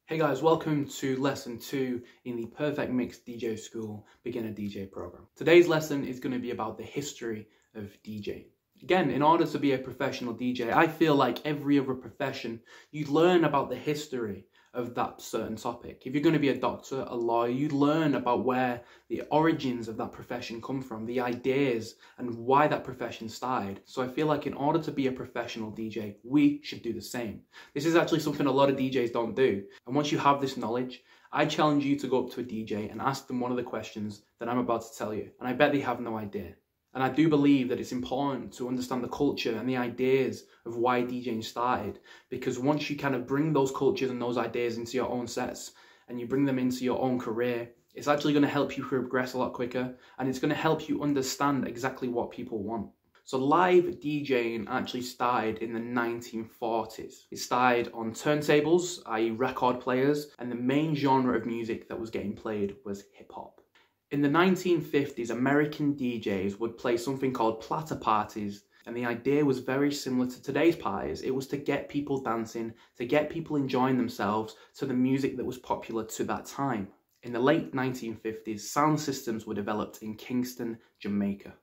Hey guys, welcome to lesson 2 in the Perfect Mix DJ School Beginner DJ program. Today's lesson is going to be about the history of DJing. Again, in order to be a professional DJ, I feel like every other profession, you learn about the history of that certain topic. If you're going to be a doctor, a lawyer, you learn about where the origins of that profession come from, the ideas and why that profession started. So I feel like in order to be a professional DJ, we should do the same. This is actually something a lot of DJs don't do. And once you have this knowledge, I challenge you to go up to a DJ and ask them one of the questions that I'm about to tell you. And I bet they have no idea. And I do believe that it's important to understand the culture and the ideas of why DJing started, because once you kind of bring those cultures and those ideas into your own sets and you bring them into your own career, it's actually going to help you progress a lot quicker, and it's going to help you understand exactly what people want. So live DJing actually started in the 1940s. It started on turntables, i.e. record players, and the main genre of music that was getting played was hip hop. In the 1950s, American DJs would play something called platter parties, and the idea was very similar to today's parties. It was to get people dancing, to get people enjoying themselves to the music that was popular to that time. In the late 1950s, sound systems were developed in Kingston, Jamaica.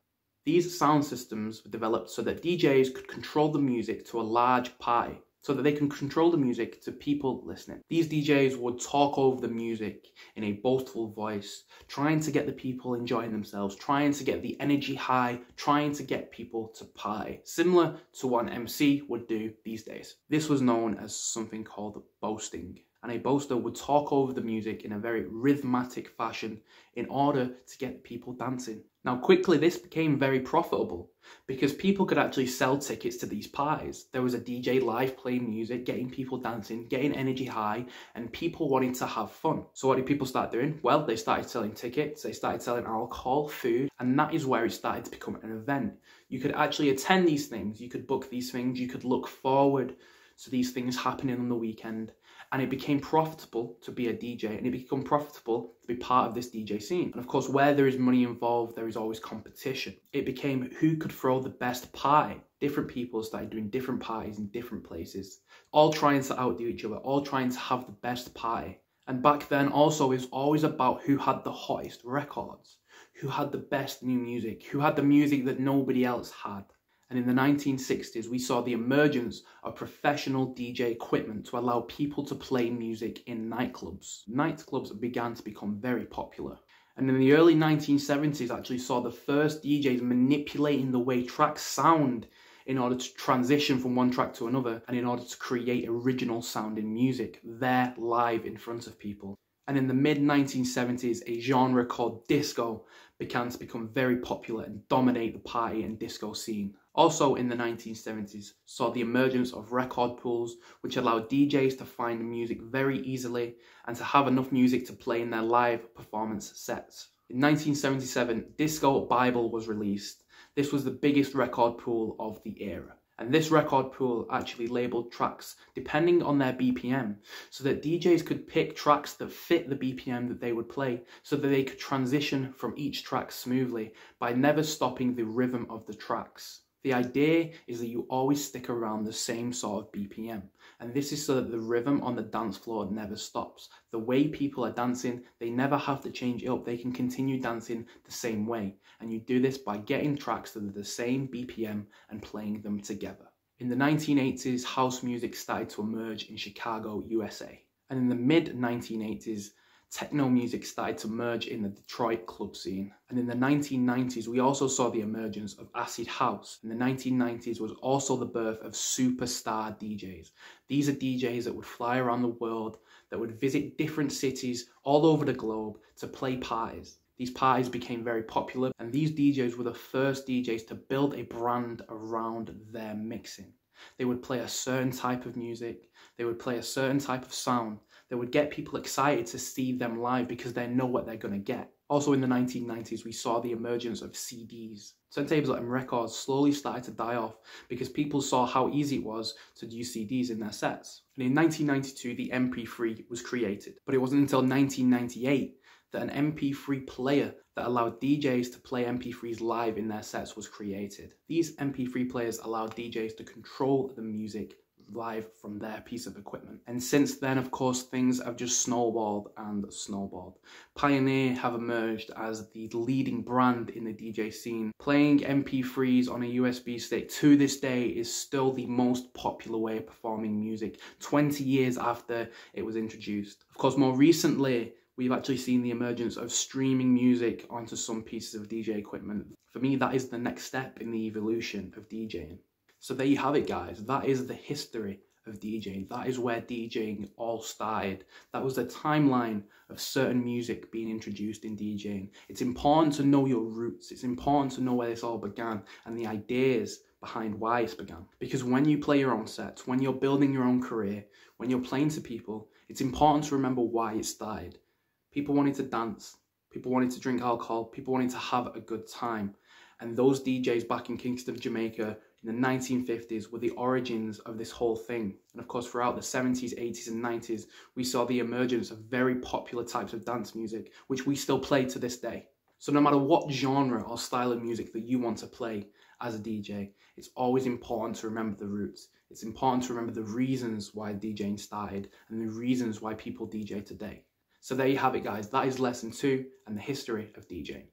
These sound systems were developed so that DJs could control the music to a large party, so that they can control the music to people listening. These DJs would talk over the music in a boastful voice, trying to get the people enjoying themselves, trying to get the energy high, trying to get people to party, similar to what an MC would do these days. This was known as something called boasting. And a boaster would talk over the music in a very rhythmic fashion in order to get people dancing. Now quickly this became very profitable because people could actually sell tickets to these parties. There was a DJ live playing music, getting people dancing, getting energy high, and people wanting to have fun. So what did people start doing? Well, they started selling tickets, they started selling alcohol, food, and that is where it started to become an event. You could actually attend these things, you could book these things, you could look forward to these things happening on the weekend, and it became profitable to be a DJ, and it became profitable to be part of this DJ scene. And of course, where there is money involved, there is always competition. It became who could throw the best party. Different people started doing different parties in different places, all trying to outdo each other, all trying to have the best party. And back then also, it was always about who had the hottest records, who had the best new music, who had the music that nobody else had. And in the 1960s, we saw the emergence of professional DJ equipment to allow people to play music in nightclubs. Nightclubs began to become very popular. And in the early 1970s, actually saw the first DJs manipulating the way tracks sound in order to transition from one track to another, and in order to create original sounding music there live in front of people. And in the mid-1970s, a genre called disco began to become very popular and dominate the party and disco scene. Also in the 1970s, saw the emergence of record pools, which allowed DJs to find music very easily and to have enough music to play in their live performance sets. In 1977, Disco Bible was released. This was the biggest record pool of the era. And this record pool actually labelled tracks depending on their BPM, so that DJs could pick tracks that fit the BPM that they would play, so that they could transition from each track smoothly by never stopping the rhythm of the tracks. The idea is that you always stick around the same sort of BPM, and this is so that the rhythm on the dance floor never stops. The way people are dancing, they never have to change it up, they can continue dancing the same way, and you do this by getting tracks that are the same BPM and playing them together. In the 1980s, house music started to emerge in Chicago, USA, and in the mid-1980s, techno music started to merge in the Detroit club scene. And in the 1990s, we also saw the emergence of acid house. In the 1990s was also the birth of superstar DJs. These are DJs that would fly around the world, that would visit different cities all over the globe to play parties. These parties became very popular, and these DJs were the first DJs to build a brand around their mixing. They would play a certain type of music, they would play a certain type of sound, they would get people excited to see them live because they know what they're going to get. Also in the 1990s, we saw the emergence of CDs. Turntables and records slowly started to die off because people saw how easy it was to use CDs in their sets. And in 1992, the MP3 was created, but it wasn't until 1998 that an MP3 player that allowed DJs to play MP3s live in their sets was created. These MP3 players allowed DJs to control the music live from their piece of equipment. And since then, of course, things have just snowballed and snowballed. Pioneer have emerged as the leading brand in the DJ scene. Playing MP3s on a USB stick to this day is still the most popular way of performing music 20 years after it was introduced. Of course, more recently, we've actually seen the emergence of streaming music onto some pieces of DJ equipment. For me, that is the next step in the evolution of DJing. So there you have it, guys. That is the history of DJing. That is where DJing all started. That was the timeline of certain music being introduced in DJing. It's important to know your roots. It's important to know where this all began and the ideas behind why it's began. Because when you play your own sets, when you're building your own career, when you're playing to people, it's important to remember why it started. People wanted to dance. People wanted to drink alcohol. People wanted to have a good time. And those DJs back in Kingston, Jamaica, in the 1950s were the origins of this whole thing. And of course, throughout the 70s, 80s and 90s, we saw the emergence of very popular types of dance music, which we still play to this day. So no matter what genre or style of music that you want to play as a DJ, it's always important to remember the roots. It's important to remember the reasons why DJing started and the reasons why people DJ today. So there you have it, guys. That is lesson 2 and the history of DJing.